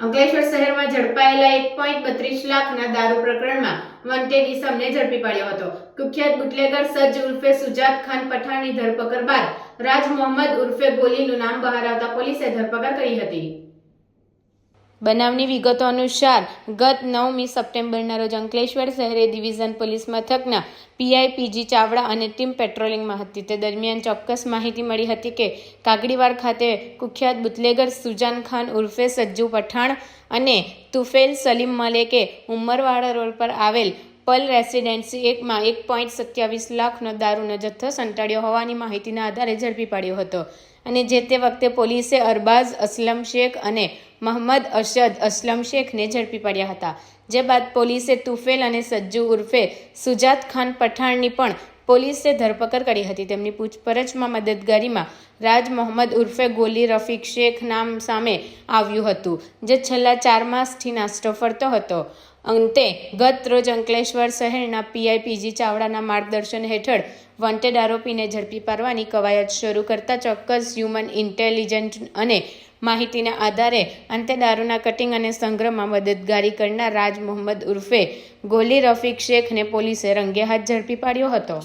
અંકલેશ્વર શહેરમાં ઝડપાયેલા 1.32 લાખના દારૂ પ્રકરણમાં વોન્ટેડ ઈસમને ઝડપી પાડ્યો હતો। કુખ્યાત બુટલેગર સજ્જ ઉર્ફે સુજાત ખાન પઠાણની ધરપકડ બાદ રાજ મોહમ્મદ ઉર્ફે ગોલીનું નામ બહાર આવતા પોલીસે ધરપકડ કરી હતી। બનાવની વિગતો અનુસાર ગત 9મી સપ્ટેમ્બરના રોજ અંકલેશ્વર શહેરે ડિવિઝન પોલીસ મથકના પીઆઈ પીજી ચાવડા અને ટીમ પેટ્રોલિંગમાં હતી। તે દરમિયાન ચોક્કસ માહિતી મળી હતી કે કાગડીવાડ ખાતે કુખ્યાત બુટલેગર સુજાન ખાન ઉર્ફે સજ્જુ પઠાણ અને તુફેલ સલીમ મલેકે ઉમરવાડા રોડ પર આવેલ પલ રેસિડેન્સી 1માં 1.27 લાખનો દારૂનો જથ્થો સંતાડ્યો હોવાની માહિતીના આધારે ઝડપી પાડ્યો હતો અને જે તે વખતે પોલીસે અરબાઝ અસલમ શેખ અને મહમદ અશદ અસલમ શેખને ઝડપી પાડ્યા હતા। જે બાદ પોલીસે તુફેલ અને સજ્જુ ઉર્ફે સુજાત ખાન પઠાણની પણ પોલીસે ધરપકડ કરી હતી। તેમની પૂછપરછમાં મદદગારીમાં રાજ મોહમ્મદ ઉર્ફે ગોલી રફીક શેખ નામ સામે આવ્યું હતું, જે છેલ્લા 4 માસથી નાસ્તો ફરતો હતો। અંતે ગત રોજ અંકલેશ્વર શહેરના પીઆઈ પીજી ચાવડાના માર્ગદર્શન હેઠળ વોન્ટેડ આરોપીને ઝડપી પાડવાની કવાયત શરૂ કરતા ચોક્કસ હ્યુમન ઇન્ટેલિજન્સ અને માહિતીના આધારે અંતે દારૂના કટિંગ અને સંગ્રહમાં મદદગારી કરનાર રાજ મોહમ્મદ ઉર્ફે ગોલી રફીક શેખને પોલીસે રંગે હાથ ઝડપી પાડ્યો હતો।